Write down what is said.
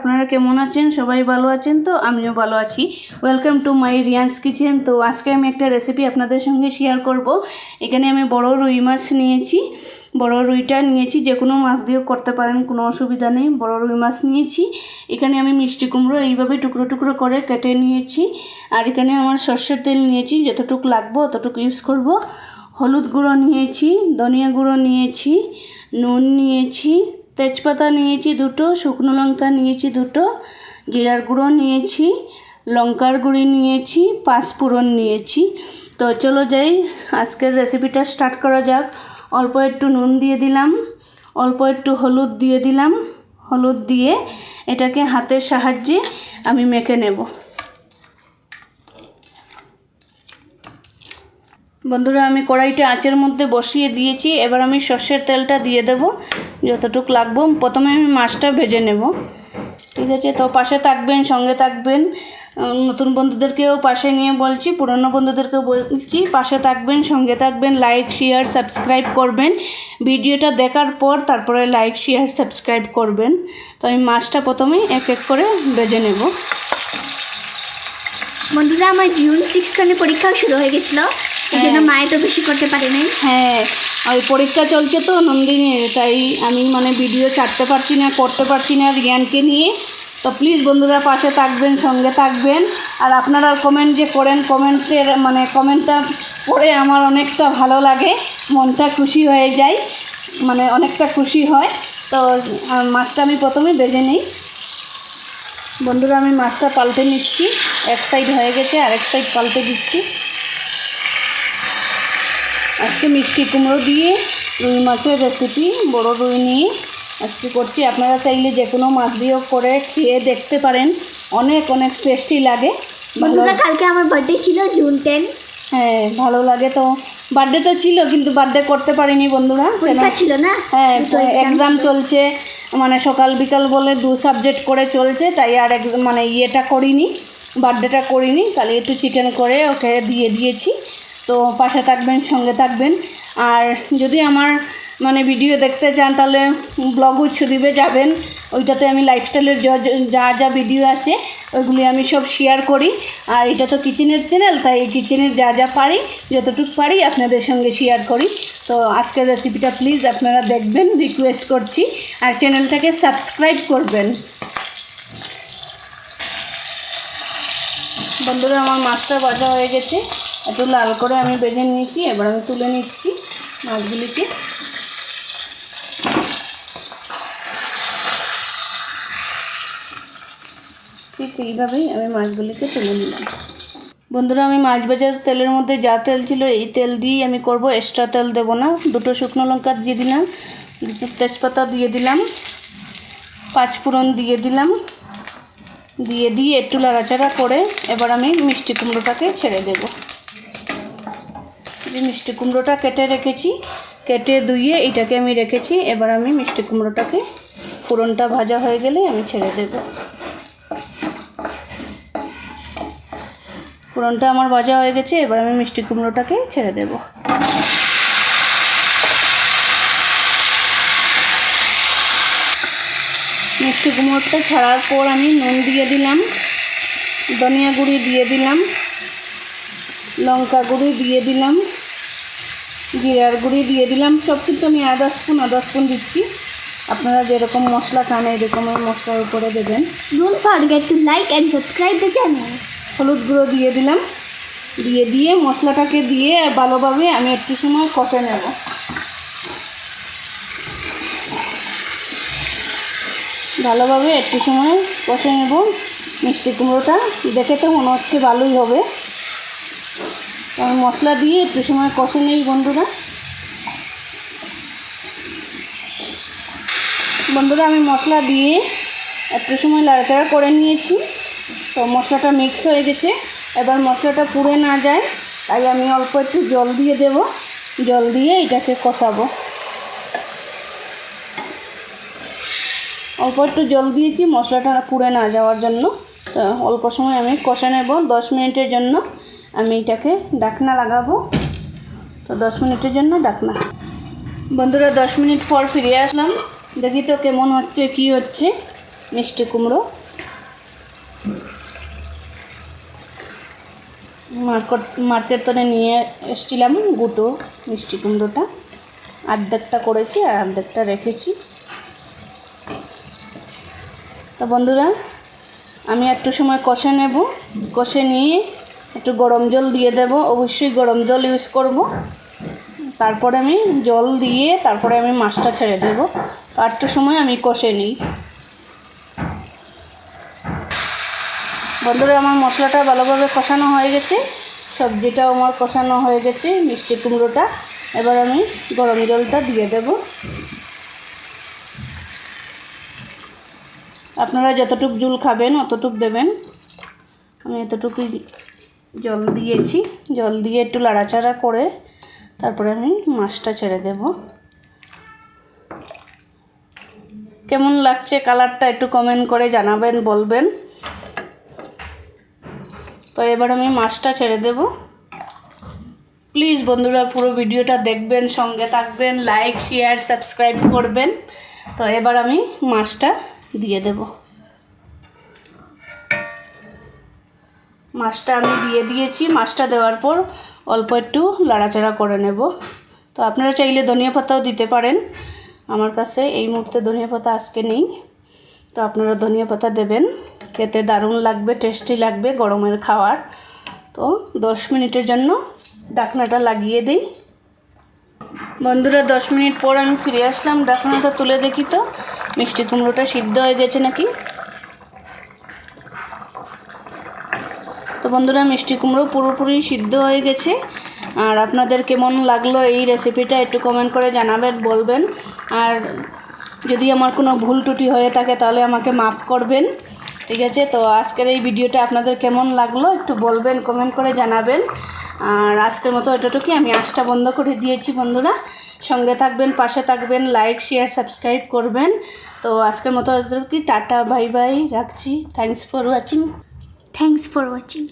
আপনারা কেমন আছেন? সবাই ভালো আছেন তো? আমিও ভালো আছি। Welcome to my Riyan's kitchen. তো আজকে আমি একটা রেসিপি আপনাদের সঙ্গে শেয়ার করব। এখানে আমি বড় রুই মাছ নিয়েছি। বড় রুইটা নিয়েছি, যে কোনো মাছ দিয়েও করতে পারেন, কোনো অসুবিধা নেই। বড় রুই মাছ নিয়েছি। এখানে আমি মিষ্টি কুমড়ো এইভাবে টুকরো টুকরো করে কেটে নিয়েছি। আর এখানে আমার সর্ষের তেল নিয়েছি, যতটুকু লাগবে অতটুকু ইউজ করব। হলুদ গুঁড়ো নিয়েছি, ধনিয়া গুঁড়ো নিয়েছি, নুন নিয়েছি, তেজপাতা নিয়েছি দুটো, শুকনো লঙ্কা নিয়েছি দুটো, জিরার গুঁড়ো নিয়েছি, লঙ্কার গুঁড়ি নিয়েছি, পাঁচ ফোড়ন নিয়েছি। তো চলো যাই, আজকের রেসিপিটা স্টার্ট করা যাক। অল্প একটু নুন দিয়ে দিলাম, অল্প একটু হলুদ দিয়ে দিলাম। হলুদ দিয়ে এটাকে হাতের সাহায্যে আমি মেখে নেব। বন্ধুরা, আমি কড়াইটা আঁচের মধ্যে বসিয়ে দিয়েছি। এবার আমি সর্ষের তেলটা দিয়ে দেব যতটুকু লাগবে। প্রথমে আমি মাছটা ভেজে নেব, ঠিক আছে? তো পাশে থাকবেন, সঙ্গে থাকবেন। নতুন বন্ধুদেরকেও পাশে নিয়ে বলছি, পুরনো বন্ধুদেরকেও বলছি, পাশে থাকবেন, সঙ্গে থাকবেন। লাইক, শেয়ার, সাবস্ক্রাইব করবেন। ভিডিওটা দেখার পর তারপরে লাইক, শেয়ার, সাবস্ক্রাইব করবেন। তো আমি মাছটা প্রথমে এক এক করে ভেজে নেব। বন্ধুরা, আমার জুন 6 পরীক্ষাও শুরু হয়ে গেছিলো, এই জন্য মায়ে তো বেশি করতে পারি নাই। হ্যাঁ, ওই পরীক্ষা চলছে তো নন্দিনীর, তাই আমি ভিডিও ছাড়তে পারছি না, করতে পারছি না রিয়ানকে নিয়ে। তো প্লিজ বন্ধুরা পাশে থাকবেন, সঙ্গে থাকবেন। আর আপনারা কমেন্ট যে করেন, কমেন্টটা পড়ে আমার অনেকটা ভালো লাগে, মনটা খুশি হয়ে যায়, অনেকটা খুশি হয়। তো মাছটা আমি প্রথমে ভেজে নিই। বন্ধুরা, আমি মাছটা পাল্টে নিচ্ছি। এক সাইড হয়ে গেছে, আরেক সাইড পাল্টে দিচ্ছি। আজকে মিষ্টি কুমড়ো দিয়ে রুই মাছের রেসিপি, বড় রুই নিয়ে আজকে করছি। আপনারা চাইলে যে কোনো মাছ দিয়েও করে খেয়ে দেখতে পারেন, অনেক অনেক টেস্টি লাগে। বন্ধুরা, কালকে আমার বার্থডে ছিল, জুন 10। হ্যাঁ, ভালো লাগে। তো বার্থডে তো ছিল, কিন্তু বার্থডে করতে পারিনি বন্ধুরা, পরীক্ষা ছিল না। হ্যাঁ, এক্সাম চলছে, সকাল বিকাল বলে 2 সাবজেক্ট করে চলছে, তাই আর ইয়েটা করিনি, বার্থডেটা করিনি। কালি একটু চিকেন করে ওকে দিয়ে দিয়েছি। তো পাশে থাকবেন, সঙ্গে থাকবেন। আর যদি আমার ভিডিও দেখতে চান তাহলে ব্লগ উৎসদীপে যাবেন। ওইটাতে আমি লাইফস্টাইলের যা যা ভিডিও আছে ওইগুলি আমি সব শেয়ার করি। আর এটা তো কিচেনের চ্যানেল, তাই এই কিচেনের যা যা পারি, যতটুকু পারি আপনাদের সঙ্গে শেয়ার করি। তো আজকের রেসিপিটা প্লিজ আপনারা দেখবেন, রিকোয়েস্ট করছি। আর চ্যানেলটাকে সাবস্ক্রাইব করবেন। বন্ধুরা, আমার মাছটা ভাজা হয়ে গেছে, একটু লাল করে আমি ভেজে নিয়েছি। এবার আমি তুলে নিচ্ছি মাছগুলিকে। ঠিক এইভাবেই আমি মাছগুলিকে তুলে নিলাম। বন্ধুরা, আমি মাছ ভাজার তেলের মধ্যে যা তেল ছিল এই তেল দিয়েই আমি করব, এক্সট্রা তেল দেবো না। 2টো শুকনো লঙ্কা দিয়ে দিলাম, 2 তেজপাতা দিয়ে দিলাম, 5 ফোড়ন দিয়ে দিলাম। দিয়ে একটু নাড়াচাড়া করে এবার আমি মিষ্টি কুমড়োটাকে ছেড়ে দেব। যে মিষ্টি কুমড়োটা কেটে রেখেছি, কেটে ধুয়ে এটাকে আমি রেখেছি। এবার আমি মিষ্টি কুমড়োটাকে, ফোড়নটা ভাজা হয়ে গেলে আমি ছেড়ে দেব। ফোড়নটা আমার ভাজা হয়ে গেছে, এবার আমি মিষ্টি কুমড়োটাকে ছেড়ে দেব। মিষ্টি কুমড়োটা ছাড়ার পর আমি নুন দিয়ে দিলাম, ধনিয়া গুঁড়ি দিয়ে দিলাম, লঙ্কা গুঁড়ি দিয়ে দিলাম, জিরার গুঁড়ি দিয়ে দিলাম। সব কিন্তু আমি আধা স্পুন দিচ্ছি। আপনারা যেরকম মশলা খান এরকম মশলার উপরে দেবেন। Don't forget to like and subscribe the channel. হলুদ গুঁড়ো দিয়ে দিলাম। দিয়ে মশলাটাকে দিয়ে ভালোভাবে আমি একটু সময় কষে নেব। ভালোভাবে একটু সময় কষে নেব। মিষ্টি কুমড়োটা দেখে তো মনে হচ্ছে ভালোই হবে, আমি মশলা দিয়ে একটু সময় কষে নেই। বন্ধুরা, আমি মশলা দিয়ে একটু সময় নাড়াচাড়া করে নিয়েছি। তো মশলাটা মিক্স হয়ে গেছে। এবার মশলাটা পুড়ে না যায় তাই আমি অল্প একটু জল দিয়ে দেব। জল দিয়ে এটাকে কষাবো। অল্প একটু জল দিয়েছি মশলাটা পুড়ে না যাওয়ার জন্য। তো অল্প সময় আমি কষে নেব। 10 মিনিটের জন্য আমি এটাকে ঢাকনা লাগাবো। তো 10 মিনিটের জন্য ঢাকনা। বন্ধুরা, 10 মিনিট পর ফিরে আসলাম। দেখি তো কেমন হচ্ছে, কি হচ্ছে। মিষ্টি কুমড়ো। মার্কেট থেকে নিয়ে এসেছিলাম গুঁটো মিষ্টি কুমড়োটা, অর্ধেকটা করেছি আর অর্ধেকটা রেখেছি। তো বন্ধুরা আমি একটু সময় কষে নেব, কষে নিয়ে একটু গরম জল দিয়ে দেব, অবশ্যই গরম জল ইউজ করব। তারপরে আমি জল দিয়ে তারপরে আমি মাছটা ছেড়ে দেব। তো একটু সময় আমি কষে নিই। বন্ধুরা আমার মশলাটা ভালোভাবে কষানো হয়ে গেছে, সবজিটাও আমার কষানো হয়ে গেছে, মিষ্টি কুমড়োটা। এবার আমি গরম জলটা দিয়ে দেব। আপনারা যতটুক ঝোল খাবেন অতটুক দেবেন। আমি এতটুকুই জল দিয়েছি। জল দিয়ে একটু লাড়াচাড়া করে তারপরে আমি মাছটা ছেড়ে দেব। কেমন লাগছে কালারটা একটু কমেন্ট করে জানাবেন, বলবেন। তো এবার আমি মাছটা ছেড়ে দেব। প্লিজ বন্ধুরা পুরো ভিডিওটা দেখবেন, সঙ্গে থাকবেন, লাইক শেয়ার সাবস্ক্রাইব করবেন। তো এবার আমি মাছটা দিয়ে দেব। মাছটা আমি দিয়ে দিয়েছি। মাছটা দেওয়ার পর অল্প একটু লাড়াচাড়া করে নেব। তো আপনারা চাইলে ধনিয়া পাতাও দিতে পারেন। আমার কাছে এই মুহূর্তে ধনিয়া পাতা আজকে নেই, তো আপনারা ধনিয়া পাতা দেবেন। খেতে দারুণ লাগবে, টেস্টি লাগবে গরমের খাবার। তো 10 মিনিটের জন্য ঢাকনাটা লাগিয়ে দিই। বন্ধুরা 10 মিনিট পর আমি ফিরে আসলাম। ঢাকনাটা তুলে দেখি তো মিষ্টি কুমড়োটা সিদ্ধ হয়ে গেছে নাকি। তো বন্ধুরা মিষ্টি কুমড়ো পুরোপুরি সিদ্ধ হয়ে গেছে। আর আপনাদের কেমন লাগলো এই রেসিপিটা একটু কমেন্ট করে জানাবেন, বলবেন। আর যদি আমার কোনো ভুল ত্রুটি হয়ে থাকে তাহলে আমাকে মাফ করবেন, ঠিক আছে। তো আজকের এই ভিডিওটা আপনাদের কেমন লাগলো একটু বলবেন, কমেন্ট করে জানাবেন। আর আজকের মতো এতটুকুই, আমি আঁচটা বন্ধ করে দিয়েছি। বন্ধুরা সঙ্গে থাকবেন, পাশে থাকবেন, লাইক শেয়ার সাবস্ক্রাইব করবেন। তো আজকের মতো এতটুকুই, টাটা বাই বাই, রাখছি। Thanks for watching. Thanks for watching.